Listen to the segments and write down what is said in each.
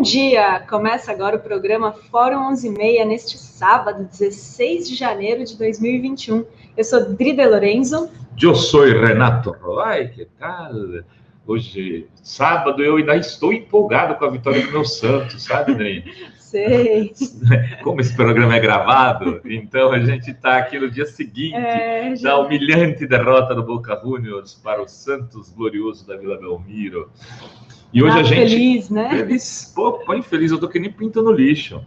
dia! Começa agora o programa Fórum 11h30, neste sábado, 16 de janeiro de 2021. Eu sou Drida Lorenzo. Eu sou Renato. Ai, que tal? Hoje, sábado, eu ainda estou empolgado com a vitória do meu Santos, sabe, Drida? Sei. Como esse programa é gravado, então a gente está aqui no dia seguinte da humilhante derrota do Boca Juniors para o Santos glorioso da Vila Belmiro. E hoje a gente... Feliz, né? Feliz. Pô, infeliz, eu tô que nem pinto no lixo.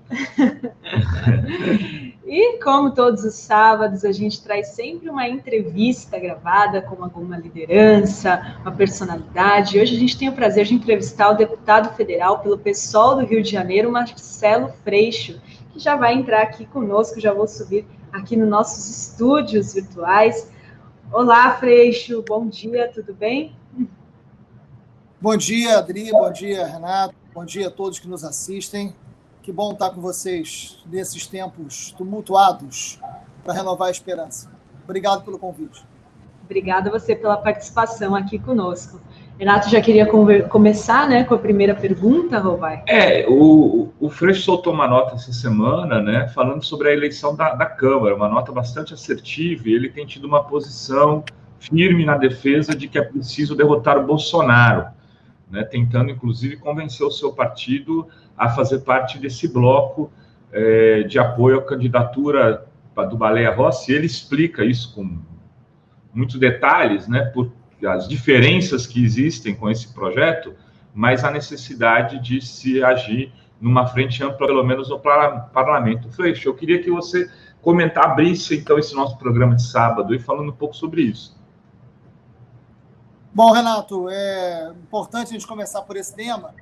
E como todos os sábados, a gente traz sempre uma entrevista gravada com alguma liderança, uma personalidade. Hoje a gente tem o prazer de entrevistar o deputado federal pelo PSOL do Rio de Janeiro, Marcelo Freixo, que já vai entrar aqui conosco, já vou subir aqui nos nossos estúdios virtuais. Olá, Freixo, bom dia, tudo bem? Bom dia, Adri, bom dia, Renato, bom dia a todos que nos assistem. Que bom estar com vocês nesses tempos tumultuados para renovar a esperança. Obrigado pelo convite. Obrigada a você pela participação aqui conosco. Renato já queria começar, né, com a primeira pergunta, Rovai. O Freixo soltou uma nota essa semana, né, falando sobre a eleição da Câmara, uma nota bastante assertiva, e ele tem tido uma posição firme na defesa de que é preciso derrotar o Bolsonaro, né, tentando, inclusive, convencer o seu partido a fazer parte desse bloco de apoio à candidatura do Baleia Rossi. Ele explica isso com muitos detalhes, né, por as diferenças que existem com esse projeto, mas a necessidade de se agir numa frente ampla, pelo menos no parlamento. Freixo, eu queria que você abrisse, então, esse nosso programa de sábado e falando um pouco sobre isso. Bom, Renato, é importante a gente começar por esse tema.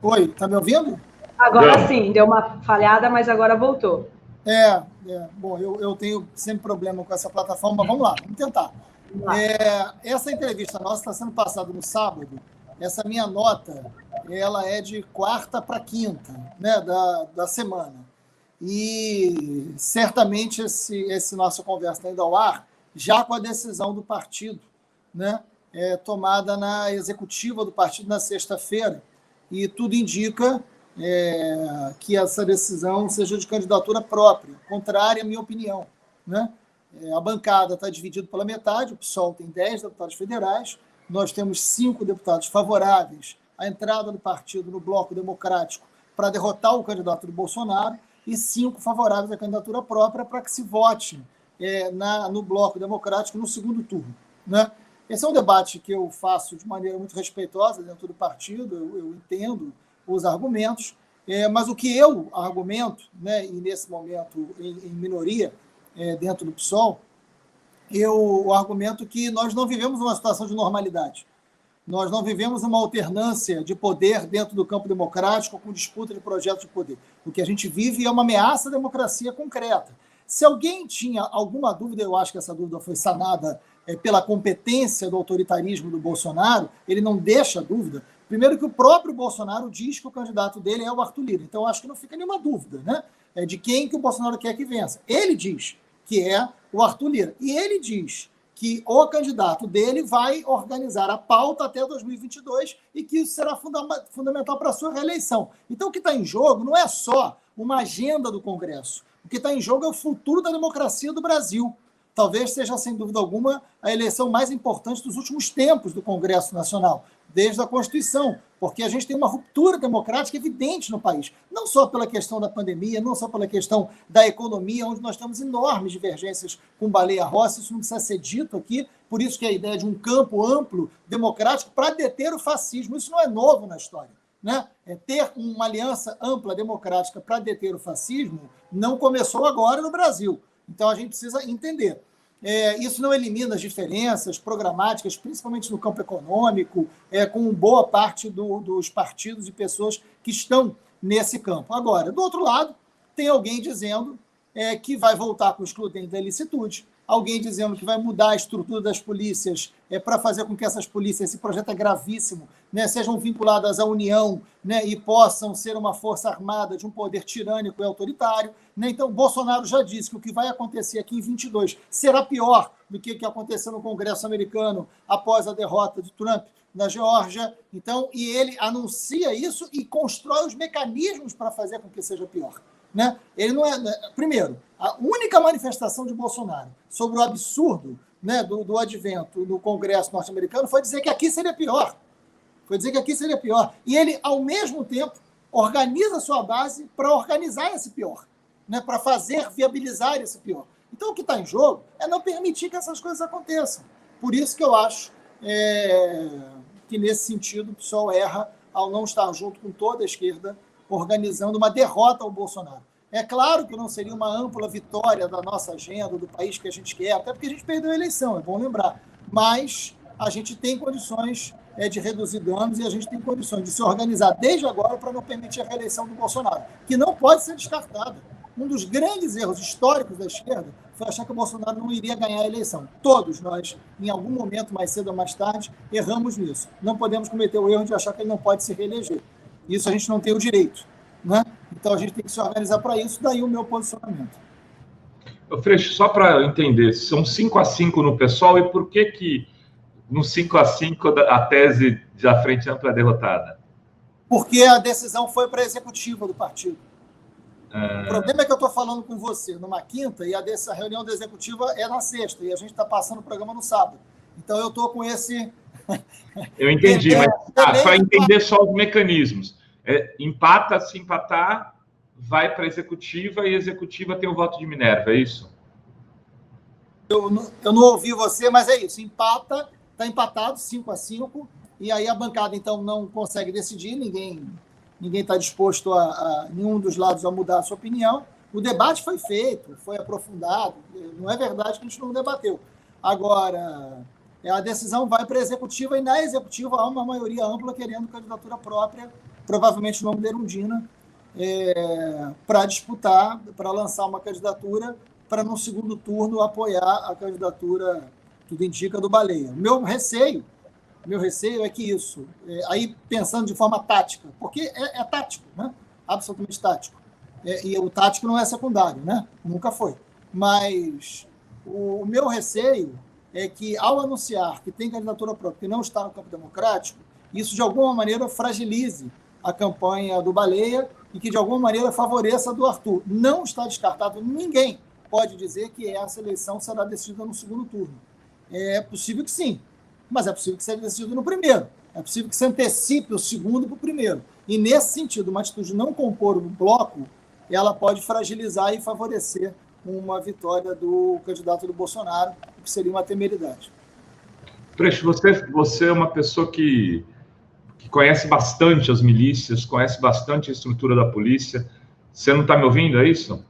Oi, tá me ouvindo? Agora sim, deu uma falhada, mas agora voltou. Bom, eu tenho sempre problema com essa plataforma, mas vamos lá, vamos tentar. Essa entrevista nossa está sendo passada no sábado. Essa minha nota, ela é de quarta para quinta, né, da semana. E certamente esse nossa conversa está indo ao ar já com a decisão do partido, né, tomada na executiva do partido na sexta-feira, e tudo indica que essa decisão seja de candidatura própria, contrária à minha opinião, né? A bancada está dividida pela metade, o PSOL tem 10 deputados federais, nós temos 5 deputados favoráveis à entrada do partido no bloco democrático para derrotar o candidato do Bolsonaro, e 5 favoráveis à candidatura própria para que se vote no bloco democrático no segundo turno, né? Esse é um debate que eu faço de maneira muito respeitosa dentro do partido, eu entendo os argumentos, mas o que eu argumento, né, e nesse momento em minoria dentro do PSOL, eu argumento que nós não vivemos uma situação de normalidade. Nós não vivemos uma alternância de poder dentro do campo democrático com disputa de projetos de poder. O que a gente vive é uma ameaça à democracia concreta. Se alguém tinha alguma dúvida, eu acho que essa dúvida foi sanada pela competência do autoritarismo do Bolsonaro, ele não deixa dúvida. Primeiro que o próprio Bolsonaro diz que o candidato dele é o Arthur Lira. Então, acho que não fica nenhuma dúvida, né, de quem que o Bolsonaro quer que vença. Ele diz que é o Arthur Lira. E ele diz que o candidato dele vai organizar a pauta até 2022 e que isso será fundamental para a sua reeleição. Então, o que está em jogo não é só uma agenda do Congresso. O que está em jogo é o futuro da democracia do Brasil. Talvez seja, sem dúvida alguma, a eleição mais importante dos últimos tempos do Congresso Nacional, desde a Constituição, porque a gente tem uma ruptura democrática evidente no país, não só pela questão da pandemia, não só pela questão da economia, onde nós temos enormes divergências com Baleia Rossi, isso não precisa ser dito aqui, por isso que a ideia de um campo amplo, democrático, para deter o fascismo, isso não é novo na história, né? Ter uma aliança ampla, democrática, para deter o fascismo, não começou agora no Brasil. Então, a gente precisa entender. Isso não elimina as diferenças programáticas, principalmente no campo econômico, com boa parte dos partidos e pessoas que estão nesse campo. Agora, do outro lado, tem alguém dizendo que vai voltar com o excludente da ilicitude, alguém dizendo que vai mudar a estrutura das polícias para fazer com que essas polícias, esse projeto é gravíssimo, né, sejam vinculadas à União, né, e possam ser uma força armada de um poder tirânico e autoritário. Né? Então, Bolsonaro já disse que o que vai acontecer aqui em 22 será pior do que aconteceu no Congresso americano após a derrota de Trump na Geórgia. Então, e ele anuncia isso e constrói os mecanismos para fazer com que seja pior. Né? Ele não é. Primeiro, a única manifestação de Bolsonaro sobre o absurdo, né, do advento do Congresso norte-americano foi dizer que aqui seria pior. Foi dizer que aqui seria pior. E ele, ao mesmo tempo, organiza a sua base para organizar esse pior, né, para viabilizar esse pior. Então, o que está em jogo é não permitir que essas coisas aconteçam. Por isso que eu acho que, nesse sentido, o PSOL erra ao não estar junto com toda a esquerda organizando uma derrota ao Bolsonaro. É claro que não seria uma ampla vitória da nossa agenda, do país que a gente quer, até porque a gente perdeu a eleição, é bom lembrar. Mas a gente tem condições de reduzir danos e a gente tem condições de se organizar desde agora para não permitir a reeleição do Bolsonaro, que não pode ser descartada. Um dos grandes erros históricos da esquerda foi achar que o Bolsonaro não iria ganhar a eleição. Todos nós, em algum momento, mais cedo ou mais tarde, erramos nisso. Não podemos cometer o erro de achar que ele não pode se reeleger. Isso a gente não tem o direito. Né? Então a gente tem que se organizar para isso, daí o meu posicionamento. Freixo, só para entender, são 5-5 no PSOL, e por que no 5-5 a tese da Frente Ampla é derrotada? Porque a decisão foi para a executiva do partido. O problema é que eu estou falando com você numa quinta e a reunião da executiva é na sexta, e a gente está passando o programa no sábado. Então eu estou com esse... Eu entendi, mas para entender só os mecanismos. Empata, se empatar, vai para a executiva e a executiva tem o voto de Minerva, é isso? Eu não ouvi você, mas é isso. Empata, está empatado, 5-5, e aí a bancada, então, não consegue decidir, ninguém está disposto a nenhum dos lados a mudar a sua opinião. O debate foi feito, foi aprofundado, não é verdade que a gente não debateu. Agora, a decisão vai para a executiva, e na executiva há uma maioria ampla querendo candidatura própria, provavelmente o nome da Erundina, para disputar, para lançar uma candidatura, para no segundo turno apoiar a candidatura, tudo indica, do Baleia. O meu receio é que isso, aí pensando de forma tática, porque é tático, né? Absolutamente tático, e o tático não é secundário, né? Nunca foi. Mas o meu receio é que, ao anunciar que tem candidatura própria que não está no campo democrático, isso de alguma maneira fragilize a campanha do Baleia e que de alguma maneira favoreça a do Arthur. Não está descartado, ninguém pode dizer que essa eleição será decidida no segundo turno. É possível que sim, mas é possível que seja decidido no primeiro. É possível que se antecipe o segundo para o primeiro. E, nesse sentido, uma atitude de não compor o bloco, ela pode fragilizar e favorecer uma vitória do candidato do Bolsonaro, o que seria uma temeridade. Freixo, você é uma pessoa que conhece bastante as milícias, conhece bastante a estrutura da polícia. Você não está me ouvindo, é isso?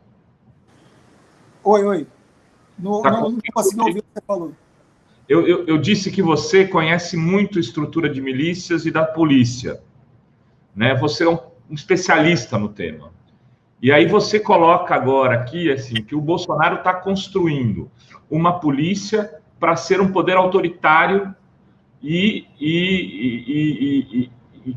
Oi. Não consegui ouvir o que você falou. Eu disse que você conhece muito a estrutura de milícias e da polícia, né? Você é um especialista no tema. E aí você coloca agora aqui assim, que o Bolsonaro está construindo uma polícia para ser um poder autoritário e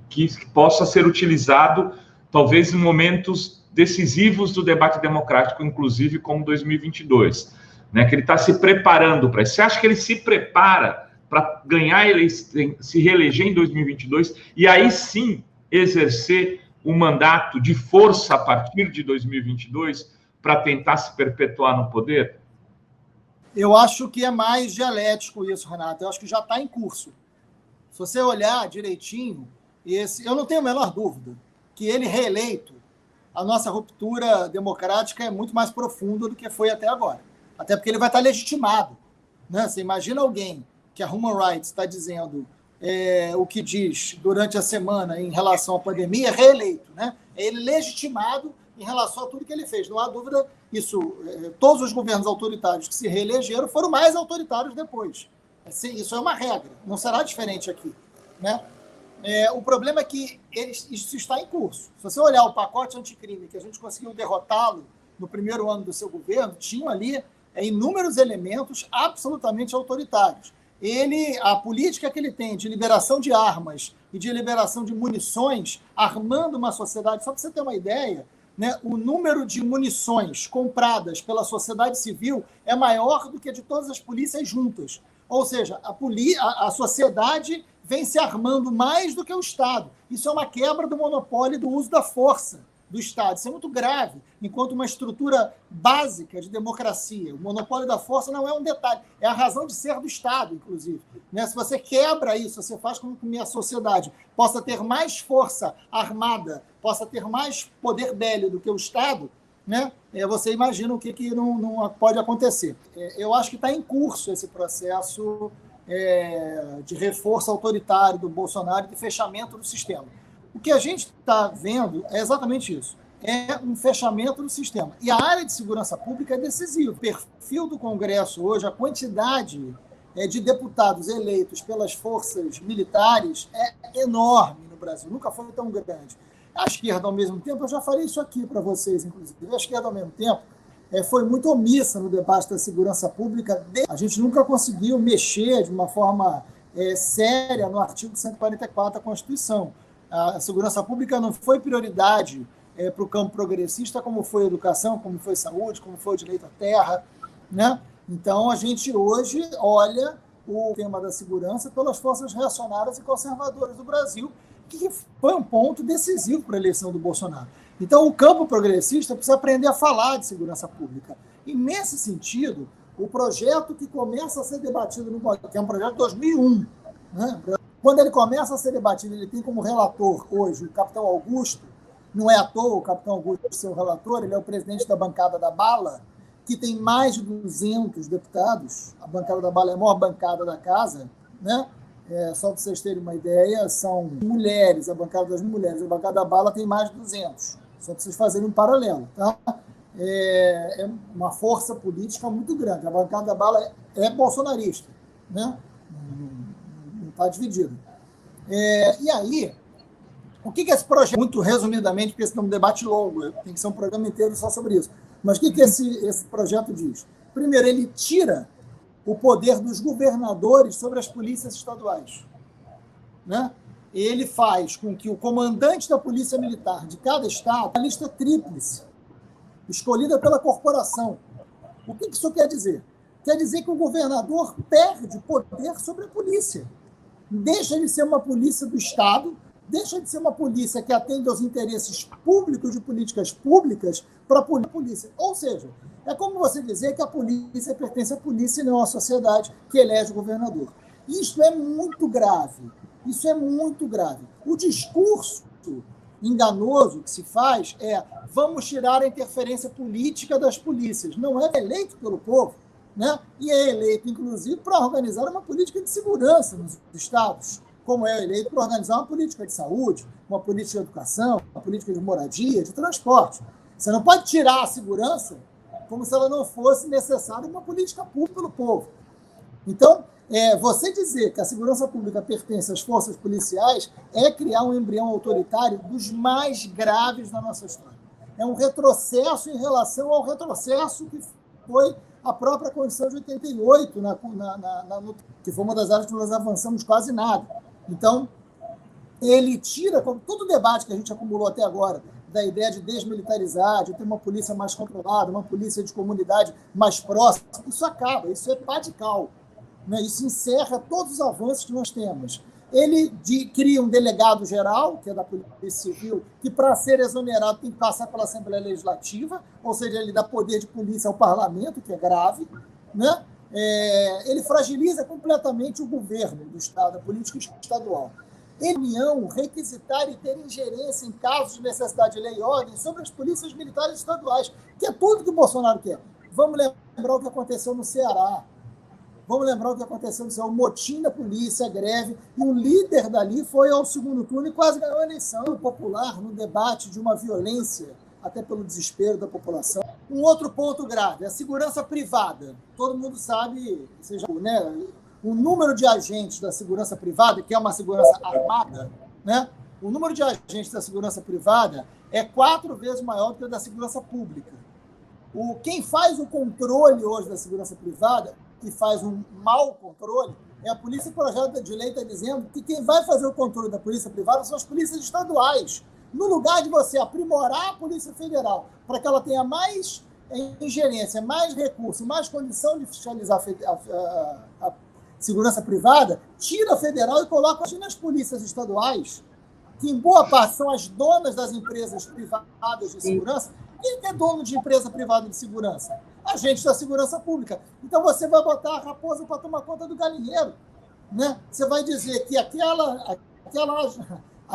que possa ser utilizado, talvez, em momentos decisivos do debate democrático, inclusive como 2022, né? Que ele está se preparando para isso. Você acha que ele se prepara para ganhar se reeleger em 2022 e aí sim exercer um mandato de força a partir de 2022 para tentar se perpetuar no poder? Eu acho que é mais dialético isso, Renato. Eu acho que já está em curso. Se você olhar direitinho, eu não tenho a menor dúvida que ele reeleito, a nossa ruptura democrática é muito mais profunda do que foi até agora. Até porque ele vai estar legitimado. Né? Você imagina alguém que a Human Rights está dizendo o que diz durante a semana em relação à pandemia, reeleito. Né? É ele legitimado em relação a tudo que ele fez. Não há dúvida, todos os governos autoritários que se reelegeram foram mais autoritários depois. Isso é uma regra, não será diferente aqui. Né? O problema é que isso está em curso. Se você olhar o pacote anticrime, que a gente conseguiu derrotá-lo no primeiro ano do seu governo, tinham ali inúmeros elementos absolutamente autoritários. A política que ele tem de liberação de armas e de liberação de munições, armando uma sociedade, só para você ter uma ideia, né, o número de munições compradas pela sociedade civil é maior do que a de todas as polícias juntas. Ou seja, a sociedade vem se armando mais do que o Estado. Isso é uma quebra do monopólio do uso da força do Estado. Isso é muito grave, enquanto uma estrutura básica de democracia. O monopólio da força não é um detalhe, é a razão de ser do Estado, inclusive. Né? Se você quebra isso, você faz com que a sociedade possa ter mais força armada, possa ter mais poder bélico do que o Estado, né? Você imagina o que não pode acontecer. Eu acho que está em curso esse processo de reforço autoritário do Bolsonaro e de fechamento do sistema. O que a gente está vendo é exatamente isso. É um fechamento do sistema. E a área de segurança pública é decisiva. O perfil do Congresso hoje, a quantidade de deputados eleitos pelas forças militares é enorme no Brasil. Nunca foi tão grande. A esquerda, ao mesmo tempo, eu já falei isso aqui para vocês, inclusive, a esquerda, ao mesmo tempo, foi muito omissa no debate da segurança pública. A gente nunca conseguiu mexer de uma forma séria no artigo 144 da Constituição. A segurança pública não foi prioridade para o campo progressista, como foi a educação, como foi a saúde, como foi o direito à terra, né? Então, a gente hoje olha o tema da segurança pelas forças reacionárias e conservadoras do Brasil, que foi um ponto decisivo para a eleição do Bolsonaro. Então, o campo progressista precisa aprender a falar de segurança pública. E, nesse sentido, o projeto que começa a ser debatido no Congresso, que é um projeto de 2001, né? Quando ele começa a ser debatido, ele tem como relator hoje o capitão Augusto, não é à toa o capitão Augusto ser o relator, ele é o presidente da bancada da Bala, que tem mais de 200 deputados, a bancada da Bala é a maior bancada da casa, né? Só para vocês terem uma ideia, são mulheres, a bancada das mulheres, a bancada da Bala tem mais de 200, só para vocês fazerem um paralelo, tá? É uma força política muito grande, a bancada da Bala é bolsonarista, né? Não está dividido. E aí, o que esse projeto, muito resumidamente, porque esse é um debate longo, tem que ser um programa inteiro só sobre isso, mas o que esse projeto diz? Primeiro, ele tira o poder dos governadores sobre as polícias estaduais, né? Ele faz com que o comandante da polícia militar de cada estado, a lista tríplice, escolhida pela corporação. O que isso quer dizer? Quer dizer que o governador perde poder sobre a polícia. Deixa de ser uma polícia do Estado, deixa de ser uma polícia que atende aos interesses públicos de políticas públicas para a polícia. Ou seja, é como você dizer que a polícia pertence à polícia e não à sociedade que elege o governador. Isso é muito grave. Isso é muito grave. O discurso enganoso que se faz é: vamos tirar a interferência política das polícias. Não é eleito pelo povo, né? E é eleito, inclusive, para organizar uma política de segurança nos estados, como é eleito para organizar uma política de saúde, uma política de educação, uma política de moradia, de transporte. Você não pode tirar a segurança como se ela não fosse necessária uma política pública pelo povo. Então, você dizer que a segurança pública pertence às forças policiais é criar um embrião autoritário dos mais graves da nossa história. É um retrocesso em relação ao retrocesso que foi a própria Constituição de 88, que foi uma das áreas que nós avançamos quase nada. Então, ele tira, como todo o debate que a gente acumulou até agora, da ideia de desmilitarizar, de ter uma polícia mais controlada, uma polícia de comunidade mais próxima, isso acaba, isso é radical, né? Isso encerra todos os avanços que nós temos. Ele cria um delegado geral, que é da Polícia Civil, que, para ser exonerado, tem que passar pela Assembleia Legislativa, ou seja, ele dá poder de polícia ao parlamento, que é grave, né? Ele fragiliza completamente o governo do Estado, a política estadual. União, requisitar e ter ingerência em casos de necessidade de lei e ordem sobre as polícias militares estaduais, que é tudo que o Bolsonaro quer. Vamos lembrar o que aconteceu no Ceará. Vamos lembrar o que aconteceu no Ceará, o motim da polícia, a greve, e o líder dali foi ao segundo turno e quase ganhou a eleição popular no debate de uma violência, até pelo desespero da população. Um outro ponto grave, a segurança privada. Todo mundo sabe, né, o número de agentes da segurança privada, que é uma segurança armada, né? O número de agentes da segurança privada é 4 vezes maior do que o da segurança pública. Quem faz o controle hoje da segurança privada, que faz um mau controle, é a polícia. O projeto de lei está dizendo que quem vai fazer o controle da polícia privada são as polícias estaduais. No lugar de você aprimorar a Polícia Federal para que ela tenha mais ingerência, mais recurso, mais condição de fiscalizar a segurança privada, tira a federal e coloca nas polícias estaduais, que em boa parte são as donas das empresas privadas de segurança. Quem é dono de empresa privada de segurança? Agente da segurança pública. Então você vai botar a raposa para tomar conta do galinheiro, né? Você vai dizer que aquela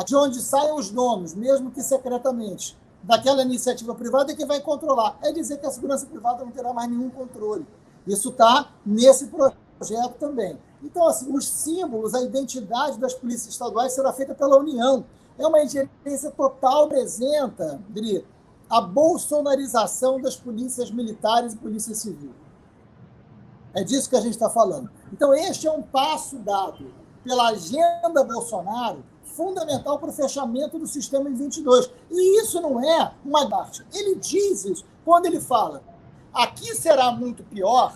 de onde saem os donos, mesmo que secretamente, daquela iniciativa privada é que vai controlar. É dizer que a segurança privada não terá mais nenhum controle. Isso está nesse projeto também. Então, assim, os símbolos, a identidade das polícias estaduais será feita pela União. É uma ingerência total, representa, Dri, a bolsonarização das polícias militares e polícia civil. É disso que a gente está falando. Então, este é um passo dado pela agenda Bolsonaro, fundamental para o fechamento do sistema em 22. E isso não é uma parte. Ele diz isso quando ele fala: aqui será muito pior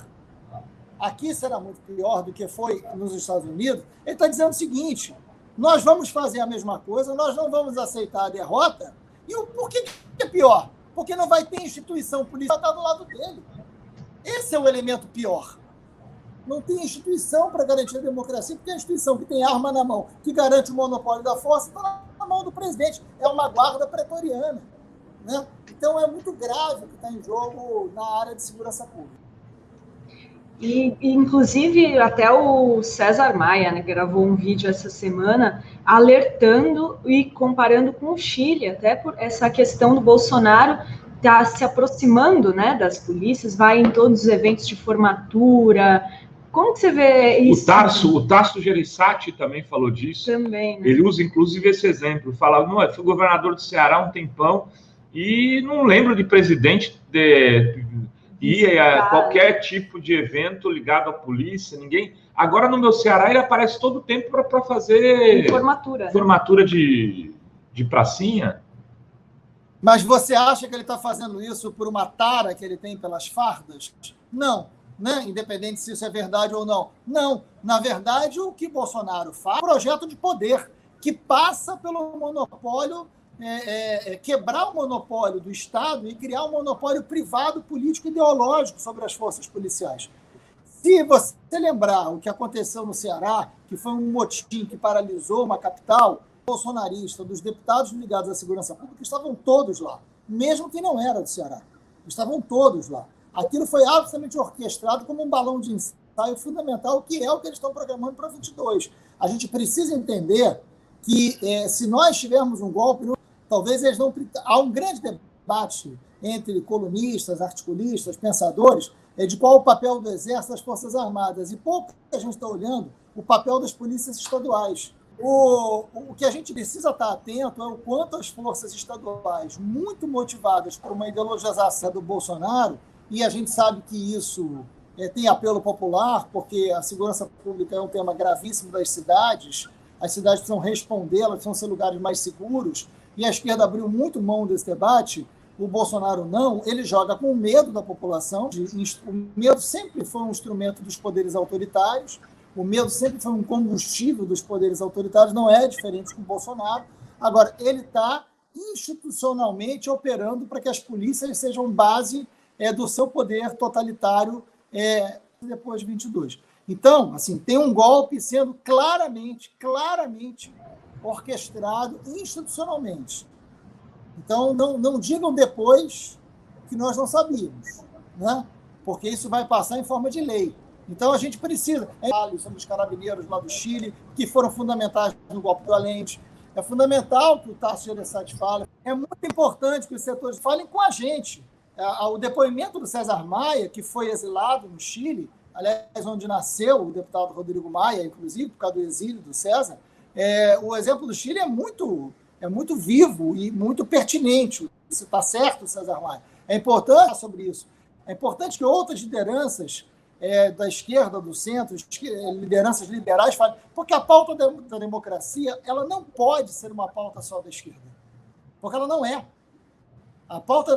do que foi nos Estados Unidos. Ele está dizendo o seguinte: nós vamos fazer a mesma coisa, nós não vamos aceitar a derrota. E por que é pior? Porque não vai ter instituição policial do lado dele. Esse é o elemento pior. Não tem instituição para garantir a democracia, porque a instituição que tem arma na mão, que garante o monopólio da força, está na mão do presidente. É uma guarda pretoriana, né? Então, é muito grave o que está em jogo na área de segurança pública. E, inclusive, até o César Maia, né, gravou um vídeo essa semana alertando e comparando com o Chile, até por essa questão do Bolsonaro tá se aproximando, né, das polícias, vai em todos os eventos de formatura. Como que você vê isso? O Tasso Gereissati também falou disso. Também, né? Ele usa, inclusive, esse exemplo. Fala, não, eu fui governador do Ceará há um tempão e não lembro de presidente ir a qualquer tipo de evento ligado à polícia, ninguém. Agora, no meu Ceará, ele aparece todo o tempo para fazer formatura de pracinha. Mas você acha que ele está fazendo isso por uma tara que ele tem pelas fardas? Não. Né? Independente se isso é verdade ou não. Não. Na verdade, o que Bolsonaro faz é um projeto de poder que passa pelo monopólio, quebrar o monopólio do Estado e criar um monopólio privado, político e ideológico sobre as forças policiais. Se você lembrar o que aconteceu no Ceará, que foi um motim que paralisou uma capital bolsonarista, dos deputados ligados à segurança pública, estavam todos lá, mesmo que não era do Ceará. Estavam todos lá. Aquilo foi absolutamente orquestrado como um balão de ensaio fundamental, que é o que eles estão programando para 22. A gente precisa entender que, se nós tivermos um golpe, talvez eles não... Há um grande debate entre colunistas, articulistas, pensadores, de qual o papel do Exército, das Forças Armadas. E pouco a gente está olhando o papel das polícias estaduais. O que a gente precisa estar atento é o quanto as forças estaduais, muito motivadas por uma ideologização do Bolsonaro, e a gente sabe que isso tem apelo popular, porque a segurança pública é um tema gravíssimo das cidades, as cidades precisam responder, elas precisam ser lugares mais seguros, e a esquerda abriu muito mão desse debate, o Bolsonaro não, ele joga com o medo da população, o medo sempre foi um instrumento dos poderes autoritários, o medo sempre foi um combustível dos poderes autoritários, não é diferente com o Bolsonaro. Agora, ele está institucionalmente operando para que as polícias sejam base do seu poder totalitário depois de 22. Então, assim, tem um golpe sendo claramente orquestrado institucionalmente. Então, não digam depois que nós não sabíamos, né? Porque isso vai passar em forma de lei. Então, a gente precisa... Sobre os carabineiros lá do Chile, que foram fundamentais no golpe do Allende. É fundamental que o Tasso Gereissati fale. É muito importante que os setores falem com a gente. O depoimento do César Maia, que foi exilado no Chile, aliás, onde nasceu o deputado Rodrigo Maia, inclusive, por causa do exílio do César, o exemplo do Chile é muito vivo e muito pertinente. Isso está certo, César Maia. É importante falar sobre isso. É importante que outras lideranças da esquerda, do centro, lideranças liberais falem, porque a pauta da democracia ela não pode ser uma pauta só da esquerda, porque ela não é. A pauta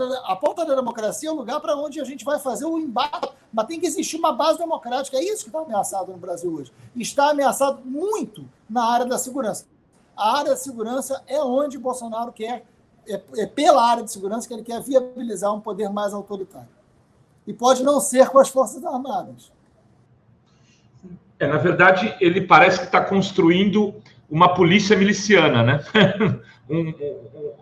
da democracia é o lugar para onde a gente vai fazer o embate, mas tem que existir uma base democrática. É isso que está ameaçado no Brasil hoje. E está ameaçado muito na área da segurança. A área da segurança é onde Bolsonaro quer, pela área de segurança que ele quer viabilizar um poder mais autoritário. E pode não ser com as Forças Armadas. Na verdade, ele parece que está construindo uma polícia miliciana, né?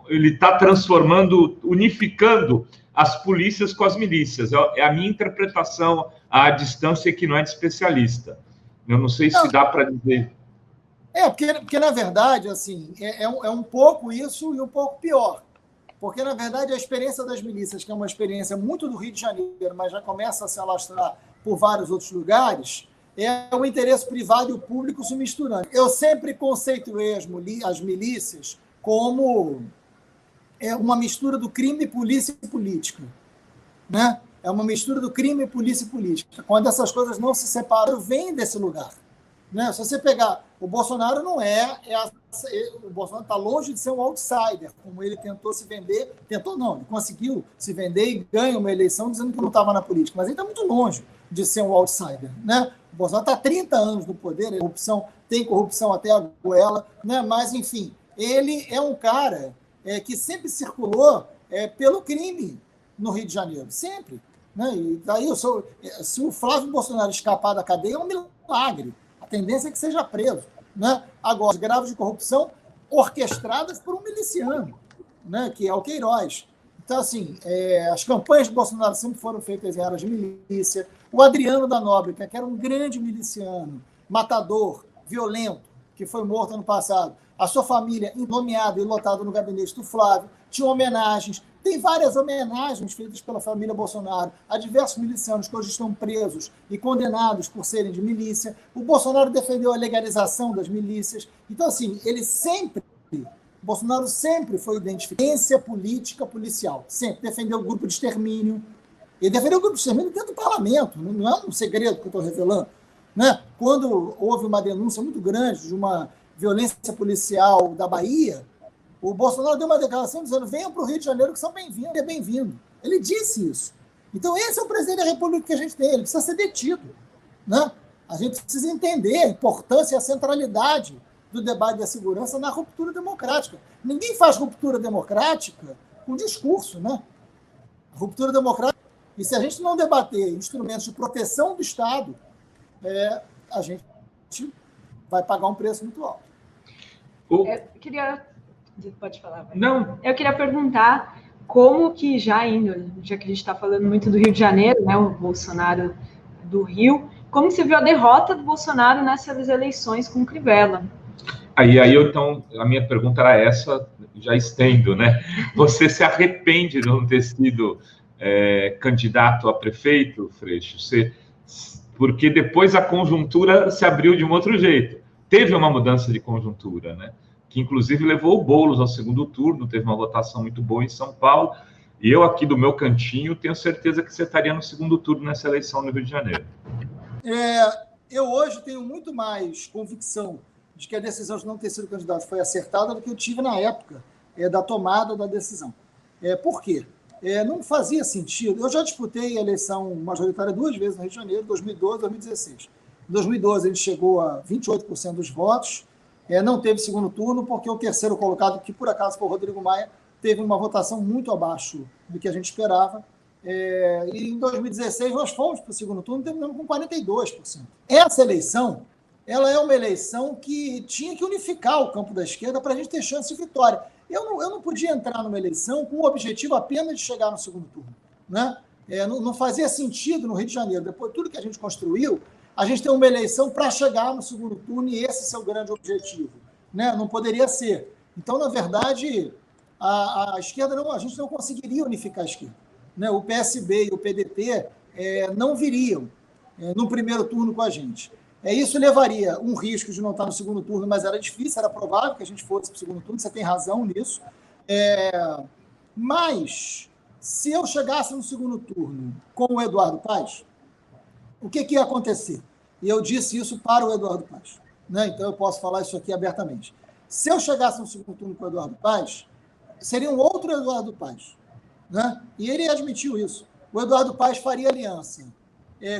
Ele está transformando, unificando as polícias com as milícias. É a minha interpretação à distância, que não é de especialista. Eu não sei se dá para dizer. Porque, na verdade, assim, é um pouco isso e um pouco pior. Porque, na verdade, a experiência das milícias, que é uma experiência muito do Rio de Janeiro, mas já começa a se alastrar por vários outros lugares, é o interesse privado e o público se misturando. Eu sempre conceituei as milícias como uma mistura do crime, polícia e política. Né? É uma mistura do crime, polícia e política. Quando essas coisas não se separam, vem desse lugar. Né? Se você pegar... O Bolsonaro não o Bolsonaro está longe de ser um outsider, como ele tentou se vender. Tentou não, ele conseguiu se vender e ganha uma eleição dizendo que não estava na política. Mas ele está muito longe de ser um outsider. Né? O Bolsonaro está há 30 anos no poder, tem corrupção até a goela, né? Mas, enfim, ele é um cara que sempre circulou pelo crime no Rio de Janeiro, sempre. Né? E daí, se o Flávio Bolsonaro escapar da cadeia, é um milagre. A tendência é que seja preso. Né? Agora, os graves de corrupção orquestradas por um miliciano, né? Que é o Queiroz. Então, assim, as campanhas de Bolsonaro sempre foram feitas em áreas de milícia. O Adriano da Nóbrega, que era um grande miliciano, matador, violento, que foi morto ano passado. A sua família, nomeada e lotada no gabinete do Flávio, tinha homenagens. Tem várias homenagens feitas pela família Bolsonaro a diversos milicianos que hoje estão presos e condenados por serem de milícia. O Bolsonaro defendeu a legalização das milícias. Então, assim, Bolsonaro sempre foi identificância política policial. Sempre defendeu o grupo de extermínio. Ele defendeu o grupo de extermínio dentro do parlamento. Não é um segredo que eu estou revelando. Né? Quando houve uma denúncia muito grande de uma violência policial da Bahia, o Bolsonaro deu uma declaração dizendo: venham para o Rio de Janeiro que são bem-vindos. Ele é bem-vindo. Ele disse isso. Então, esse é o presidente da República que a gente tem. Ele precisa ser detido. Né? A gente precisa entender a importância e a centralidade do debate da segurança na ruptura democrática. Ninguém faz ruptura democrática com discurso. Né? A ruptura democrática... E se a gente não debater instrumentos de proteção do Estado, a gente vai pagar um preço muito alto. Eu queria... Pode falar. Vai. Não. Eu queria perguntar como que já que a gente está falando muito do Rio de Janeiro, né, o Bolsonaro do Rio, como você viu a derrota do Bolsonaro nessas eleições com o Crivella? Então, a minha pergunta era essa, já estendo, né? Você se arrepende de não ter sido candidato a prefeito, Freixo? Porque depois a conjuntura se abriu de um outro jeito. Teve uma mudança de conjuntura, né? Que inclusive levou o Boulos ao segundo turno, teve uma votação muito boa em São Paulo, e eu aqui do meu cantinho tenho certeza que você estaria no segundo turno nessa eleição no Rio de Janeiro. Eu hoje tenho muito mais convicção de que a decisão de não ter sido candidato foi acertada do que eu tive na época da tomada da decisão. Por quê? Não fazia sentido. Eu já disputei a eleição majoritária 2 vezes no Rio de Janeiro, 2012 e 2016. Em 2012, a gente chegou a 28% dos votos. Não teve segundo turno, porque o terceiro colocado, que por acaso foi o Rodrigo Maia, teve uma votação muito abaixo do que a gente esperava. E em 2016, nós fomos para o segundo turno, terminamos com 42%. Essa eleição, ela é uma eleição que tinha que unificar o campo da esquerda para a gente ter chance de vitória. Eu não podia entrar numa eleição com o objetivo apenas de chegar no segundo turno. Né? Não fazia sentido no Rio de Janeiro. Depois de tudo que a gente construiu, a gente tem uma eleição para chegar no segundo turno e esse é o grande objetivo. Né? Não poderia ser. Então, na verdade, a esquerda a gente não conseguiria unificar a esquerda. Né? O PSB e o PDT não viriam no primeiro turno com a gente. Isso levaria um risco de não estar no segundo turno, mas era difícil, era provável que a gente fosse para o segundo turno, você tem razão nisso. Mas, se eu chegasse no segundo turno com o Eduardo Paes, o que ia acontecer? E eu disse isso para o Eduardo Paes. Né? Então, eu posso falar isso aqui abertamente. Se eu chegasse no segundo turno com o Eduardo Paes, seria um outro Eduardo Paes. né? E ele admitiu isso. O Eduardo Paes faria aliança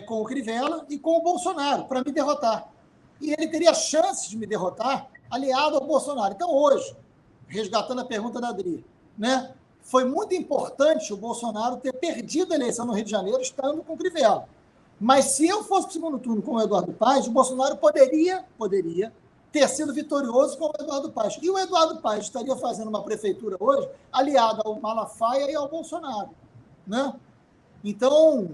com o Crivella e com o Bolsonaro para me derrotar. E ele teria chance de me derrotar aliado ao Bolsonaro. Então, hoje, resgatando a pergunta da Adri, né, foi muito importante o Bolsonaro ter perdido a eleição no Rio de Janeiro estando com o Crivella. Mas se eu fosse para o segundo turno com o Eduardo Paes, o Bolsonaro poderia ter sido vitorioso com o Eduardo Paes. E o Eduardo Paes estaria fazendo uma prefeitura hoje aliada ao Malafaia e ao Bolsonaro, né? Então,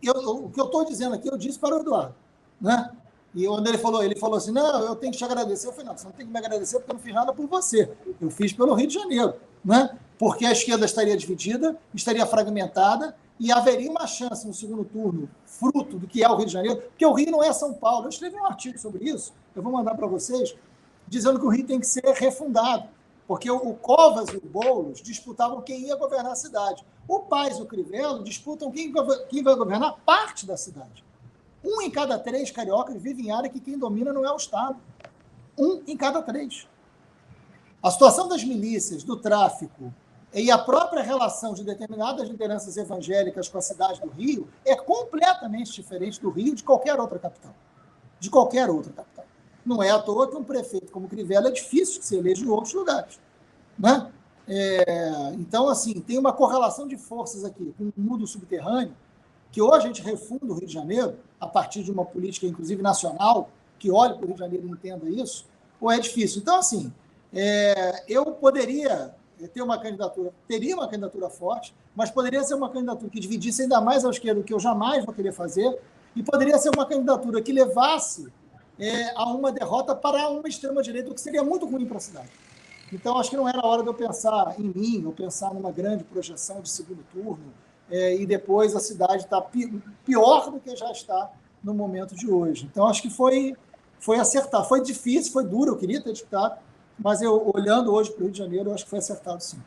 o que eu estou dizendo aqui, eu disse para o Eduardo, né? E quando ele falou assim, não, eu tenho que te agradecer. Eu falei, não, você não tem que me agradecer porque eu não fiz nada por você. Eu fiz pelo Rio de Janeiro, né? Porque a esquerda estaria dividida, estaria fragmentada e haveria uma chance no segundo turno, fruto do que é o Rio de Janeiro, porque o Rio não é São Paulo. Eu escrevi um artigo sobre isso, eu vou mandar para vocês, dizendo que o Rio tem que ser refundado, porque o Covas e o Boulos disputavam quem ia governar a cidade. O Paes e o Crivella disputam quem vai governar parte da cidade. 1 em cada 3 cariocas vive em área que quem domina não é o Estado. 1 em cada 3. A situação das milícias, do tráfico e a própria relação de determinadas lideranças evangélicas com a cidade do Rio é completamente diferente do Rio de qualquer outra capital. De qualquer outra capital. Não é à toa que um prefeito como Crivella é difícil de se eleger em outros lugares, né? Então, assim, tem uma correlação de forças aqui com o mundo subterrâneo, que ou a gente refunda o Rio de Janeiro, a partir de uma política, inclusive, nacional, que olhe para o Rio de Janeiro e entenda isso, ou é difícil. Então, assim, eu poderia ter uma candidatura, teria uma candidatura forte, mas poderia ser uma candidatura que dividisse ainda mais a esquerda, o que eu jamais vou querer fazer, e poderia ser uma candidatura que levasse a uma derrota para uma extrema-direita, o que seria muito ruim para a cidade. Então, acho que não era hora de eu pensar em mim, ou pensar numa grande projeção de segundo turno, e depois a cidade está pior do que já está no momento de hoje. Então, acho que foi acertar. Foi difícil, foi duro, eu queria ter disputado, mas eu, olhando hoje para o Rio de Janeiro, eu acho que foi acertado, sim.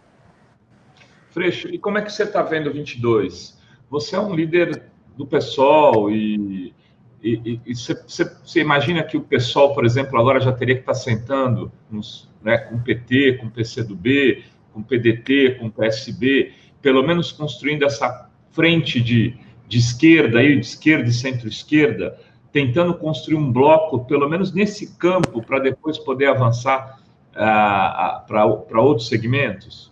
Freixo, e como é que você está vendo o 22? Você é um líder do PSOL e você imagina que o PSOL, por exemplo, agora já teria que estar sentando com o PT, com o PCdoB, com o PDT, com o PSB, pelo menos construindo essa frente de esquerda e centro-esquerda, tentando construir um bloco, pelo menos nesse campo, para depois poder avançar para outros segmentos?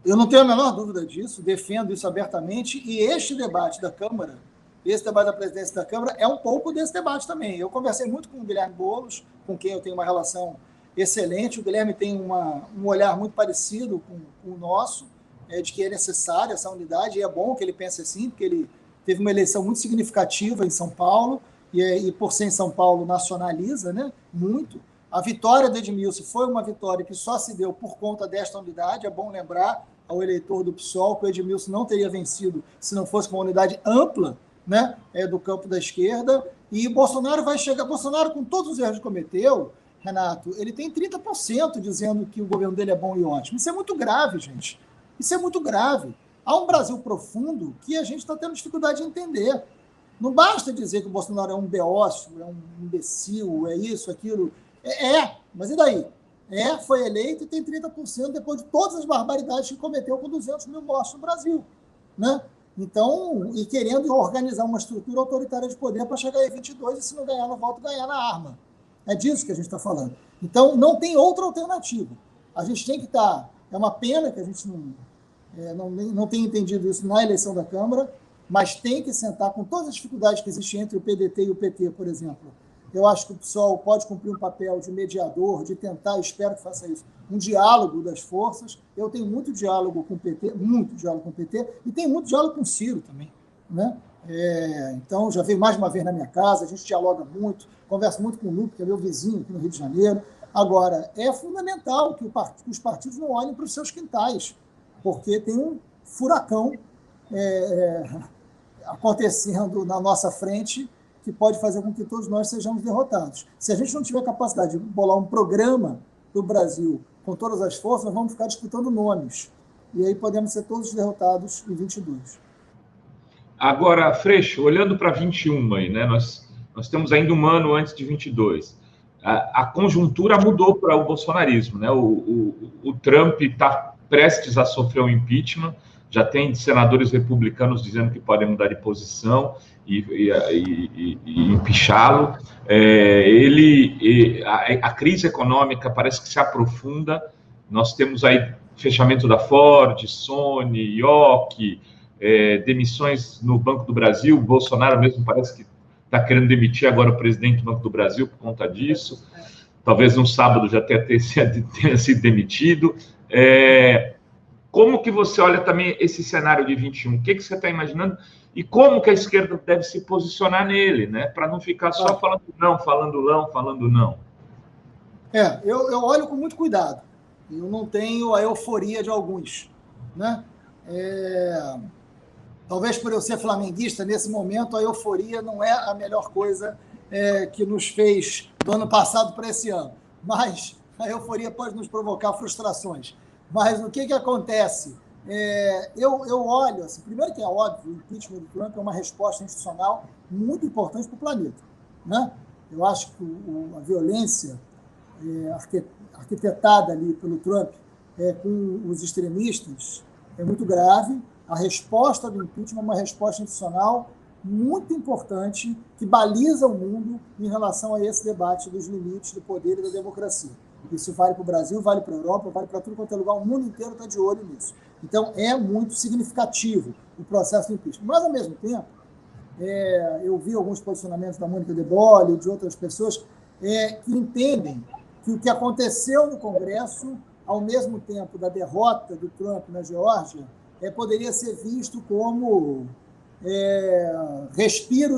Eu não tenho a menor dúvida disso, defendo isso abertamente, e este debate da Câmara, esse debate da presidência da Câmara, é um pouco desse debate também. Eu conversei muito com o Guilherme Boulos, com quem eu tenho uma relação excelente. O Guilherme tem um olhar muito parecido com o nosso, de que é necessária essa unidade, e é bom que ele pense assim, porque ele teve uma eleição muito significativa em São Paulo, e por ser em São Paulo, nacionaliza, né, muito. A vitória do Edmilson foi uma vitória que só se deu por conta desta unidade. É bom lembrar ao eleitor do PSOL que o Edmilson não teria vencido se não fosse com uma unidade ampla, né, do campo da esquerda. E Bolsonaro vai chegar... Bolsonaro, com todos os erros que cometeu, Renato, ele tem 30% dizendo que o governo dele é bom e ótimo. Isso é muito grave, gente. Isso é muito grave. Há um Brasil profundo que a gente está tendo dificuldade de entender. Não basta dizer que o Bolsonaro é um beócio, é um imbecil, é isso, aquilo. Mas e daí? Foi eleito e tem 30% depois de todas as barbaridades que cometeu com 200 mil mortos no Brasil, né? Então, e querendo organizar uma estrutura autoritária de poder para chegar em 22 e, se não ganhar no voto, ganhar na arma. É disso que a gente está falando. Então, não tem outra alternativa. A gente tem que estar... É uma pena que a gente não tenha entendido isso na eleição da Câmara, mas tem que sentar com todas as dificuldades que existem entre o PDT e o PT, por exemplo. Eu acho que o PSOL pode cumprir um papel de mediador, de tentar, espero que faça isso, um diálogo das forças. Eu tenho muito diálogo com o PT, e tenho muito diálogo com o Ciro também, né? Então, já veio mais de uma vez na minha casa, a gente dialoga muito, conversa muito com o Lupe, que é meu vizinho aqui no Rio de Janeiro. Agora, é fundamental que os partidos não olhem para os seus quintais, porque tem um furacão acontecendo na nossa frente que pode fazer com que todos nós sejamos derrotados. Se a gente não tiver capacidade de bolar um programa do Brasil com todas as forças, nós vamos ficar disputando nomes. E aí podemos ser todos derrotados em 22. Agora, Freixo, olhando para 21 aí, né? Nós temos ainda um ano antes de 22. A conjuntura mudou para o bolsonarismo, né? O Trump está prestes a sofrer um impeachment, já tem senadores republicanos dizendo que podem mudar de posição e empichá-lo. A crise econômica parece que se aprofunda. Nós temos aí fechamento da Ford, Sony, Ioki, demissões no Banco do Brasil. O Bolsonaro mesmo parece que está querendo demitir agora o presidente do Banco do Brasil por conta disso. Talvez no sábado já tenha sido demitido. Como que você olha também esse cenário de 21? O que você está imaginando? E como que a esquerda deve se posicionar nele, né? Para não ficar só falando não. Eu olho com muito cuidado. Eu não tenho a euforia de alguns, né? Talvez por eu ser flamenguista, nesse momento, a euforia não é a melhor coisa que nos fez do ano passado para esse ano. Mas a euforia pode nos provocar frustrações. Mas o que acontece? Eu olho, assim, primeiro que é óbvio, o impeachment do Trump é uma resposta institucional muito importante para o planeta, né? Eu acho que a violência arquitetada ali pelo Trump com os extremistas é muito grave. A resposta do impeachment é uma resposta institucional muito importante que baliza o mundo em relação a esse debate dos limites do poder e da democracia. Isso vale para o Brasil, vale para a Europa, vale para tudo quanto é lugar. O mundo inteiro está de olho nisso. Então, é muito significativo o processo do impeachment. Mas, ao mesmo tempo, eu vi alguns posicionamentos da Mônica de Bolle e de outras pessoas que entendem que o que aconteceu no Congresso, ao mesmo tempo da derrota do Trump na Geórgia, poderia ser visto como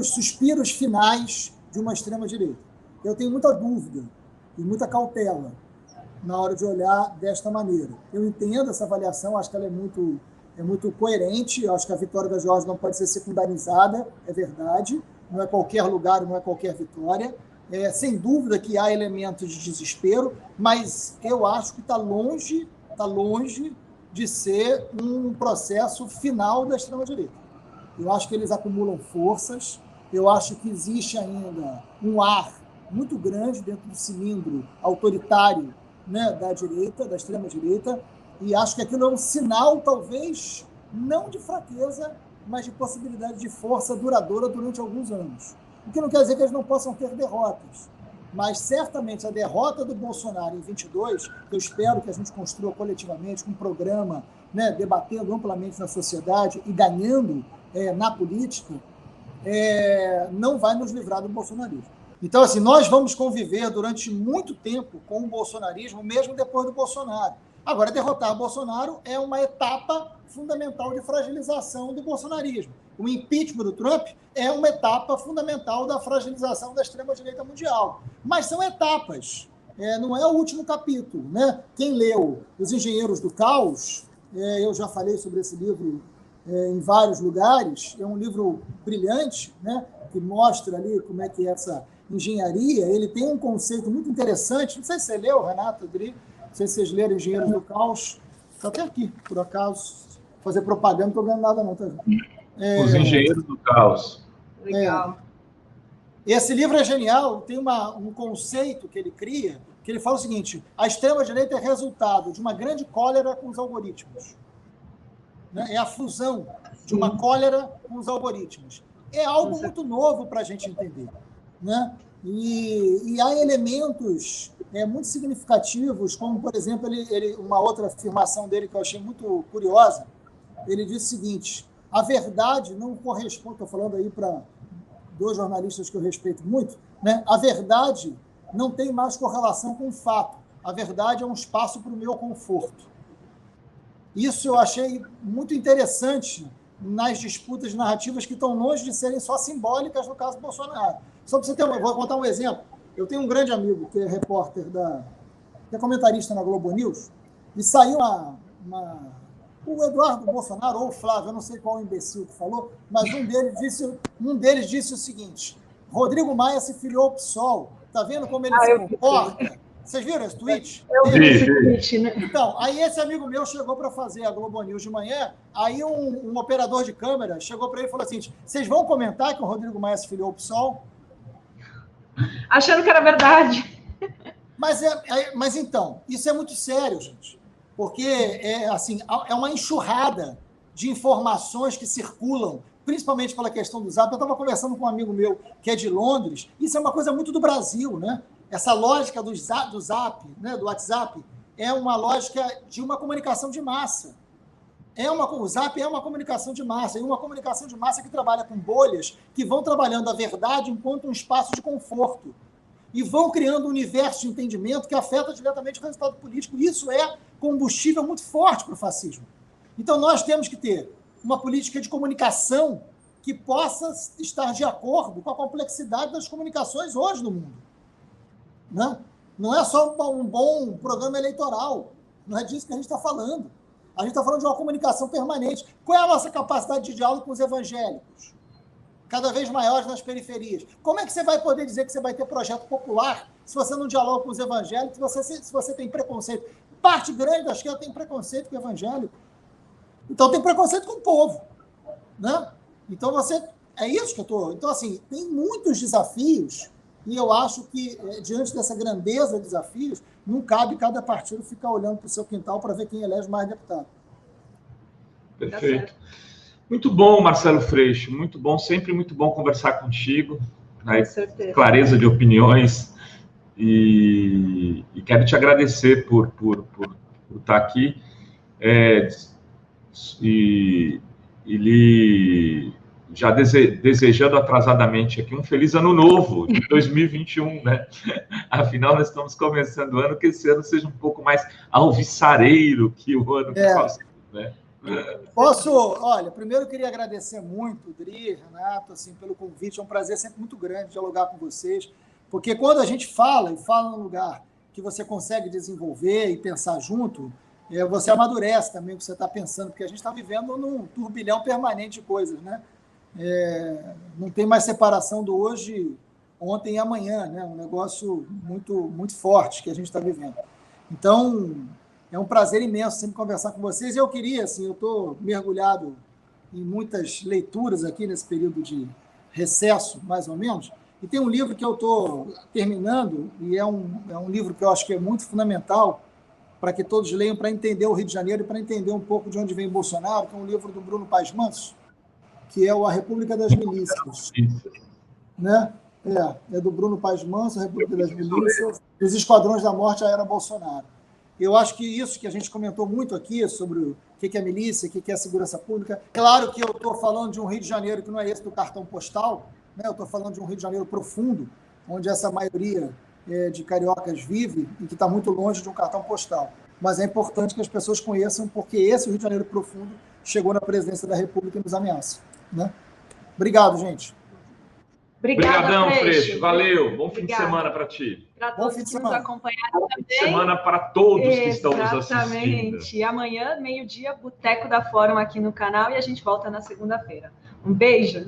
suspiros finais de uma extrema-direita. Eu tenho muita dúvida e muita cautela na hora de olhar desta maneira. Eu entendo essa avaliação, acho que ela é muito coerente, eu acho que a vitória da Geórgia não pode ser secundarizada, é verdade, não é qualquer lugar, não é qualquer vitória. Sem dúvida que há elementos de desespero, mas eu acho que está longe de ser um processo final da extrema-direita. Eu acho que eles acumulam forças, eu acho que existe ainda um ar muito grande dentro do cilindro autoritário, né, da direita, da extrema-direita, e acho que aquilo é um sinal, talvez, não de fraqueza, mas de possibilidade de força duradoura durante alguns anos. O que não quer dizer que eles não possam ter derrotas, mas certamente a derrota do Bolsonaro em 22, que eu espero que a gente construa coletivamente com um programa, né, debatendo amplamente na sociedade e ganhando na política, não vai nos livrar do bolsonarismo. Então, assim, nós vamos conviver durante muito tempo com o bolsonarismo, mesmo depois do Bolsonaro. Agora, derrotar o Bolsonaro é uma etapa fundamental de fragilização do bolsonarismo. O impeachment do Trump é uma etapa fundamental da fragilização da extrema-direita mundial. Mas são etapas, não é o último capítulo, né? Quem leu Os Engenheiros do Caos, eu já falei sobre esse livro em vários lugares, é um livro brilhante, né? Que mostra ali como é que é essa engenharia. Ele tem um conceito muito interessante, não sei se você leu, Renato, Adri, não sei se vocês leram Engenheiros do Caos, está até aqui, por acaso, fazer propaganda, não estou ganhando nada não, tá vendo? Os Engenheiros do Caos. Legal. Esse livro é genial, tem um conceito que ele cria, que ele fala o seguinte: a extrema-direita é resultado de uma grande cólera com os algoritmos. Né? É a fusão de uma cólera com os algoritmos. É algo muito novo para a gente entender. Né? E há elementos muito significativos, como, por exemplo, uma outra afirmação dele que eu achei muito curiosa. Ele disse o seguinte: a verdade não corresponde, estou falando aí para dois jornalistas que eu respeito muito, né? A verdade não tem mais correlação com o fato. A verdade é um espaço para o meu conforto. Isso eu achei muito interessante nas disputas narrativas que estão longe de serem só simbólicas no caso do Bolsonaro. Só para você ter vou contar um exemplo. Eu tenho um grande amigo que é repórter, que é comentarista na Globo News, e saiu o Eduardo Bolsonaro ou o Flávio, eu não sei qual imbecil que falou, mas um deles disse o seguinte: Rodrigo Maia se filiou ao PSOL. Está vendo como ele se comporta? Vocês viram esse tweet? Eu vi esse tweet, né? Então, aí esse amigo meu chegou para fazer a Globo News de manhã, aí um operador de câmera chegou para ele e falou assim: vocês vão comentar que o Rodrigo Maia se filiou ao PSOL? Achando que era verdade. Mas então, isso é muito sério, gente. porque assim, é uma enxurrada de informações que circulam, principalmente pela questão do Zap. Eu estava conversando com um amigo meu que é de Londres, isso é uma coisa muito do Brasil, né? Essa lógica do Zap, né, do WhatsApp, é uma lógica de uma comunicação de massa. O Zap é uma comunicação de massa, e uma comunicação de massa que trabalha com bolhas que vão trabalhando a verdade enquanto um espaço de conforto e vão criando um universo de entendimento que afeta diretamente o resultado político. Isso é combustível muito forte para o fascismo. Então, nós temos que ter uma política de comunicação que possa estar de acordo com a complexidade das comunicações hoje no mundo. Né? Não é só um bom programa eleitoral, não é disso que a gente está falando. A gente está falando de uma comunicação permanente. Qual é a nossa capacidade de diálogo com os evangélicos? Cada vez maiores nas periferias. Como é que você vai poder dizer que você vai ter projeto popular se você não dialoga com os evangélicos, se você tem preconceito? Parte grande da esquerda tem preconceito com o evangélico. Então, tem preconceito com o povo. Né? Então, é isso que eu estou... Então, assim, tem muitos desafios e eu acho que, diante dessa grandeza de desafios, não cabe cada partido ficar olhando para o seu quintal para ver quem elege mais deputado. Perfeito. Muito bom, Marcelo Freixo, muito bom, sempre muito bom conversar contigo, né? Clareza de opiniões, e quero te agradecer por estar aqui, e lhe já desejando atrasadamente aqui um feliz ano novo de 2021, né? Afinal, nós estamos começando o ano, que esse ano seja um pouco mais alvissareiro que o ano que passou, né? Olha, primeiro eu queria agradecer muito, Dri, Renato, assim, pelo convite. É um prazer sempre muito grande dialogar com vocês, porque quando a gente fala num lugar que você consegue desenvolver e pensar junto, você amadurece também o que você está pensando, porque a gente está vivendo num turbilhão permanente de coisas, né? Não tem mais separação do hoje, ontem e amanhã, né? Um negócio muito, muito forte que a gente está vivendo. Então, é um prazer imenso sempre conversar com vocês. E eu queria, assim, eu estou mergulhado em muitas leituras aqui nesse período de recesso, mais ou menos, e tem um livro que eu estou terminando, e é um livro que eu acho que é muito fundamental para que todos leiam, para entender o Rio de Janeiro e para entender um pouco de onde vem Bolsonaro, que é um livro do Bruno Paes Manso, que é A República das Milícias. Né? É do Bruno Paes Manso, A República das Milícias, Os Esquadrões da Morte, a Era Bolsonaro. Eu acho que isso que a gente comentou muito aqui sobre o que é milícia, o que é a segurança pública. Claro que eu estou falando de um Rio de Janeiro que não é esse do cartão postal, né? Eu estou falando de um Rio de Janeiro profundo, onde essa maioria de cariocas vive e que está muito longe de um cartão postal. Mas é importante que as pessoas conheçam, porque esse Rio de Janeiro profundo chegou na presidência da República e nos ameaça. Né? Obrigado, gente. Obrigadão, Freixo. Valeu. Bom fim de semana para ti. Para todos que nos acompanharam também. Bom fim de semana para todos que estão nos assistindo. Exatamente. E amanhã, meio-dia, Boteco da Fórum aqui no canal, e a gente volta na segunda-feira. Um beijo.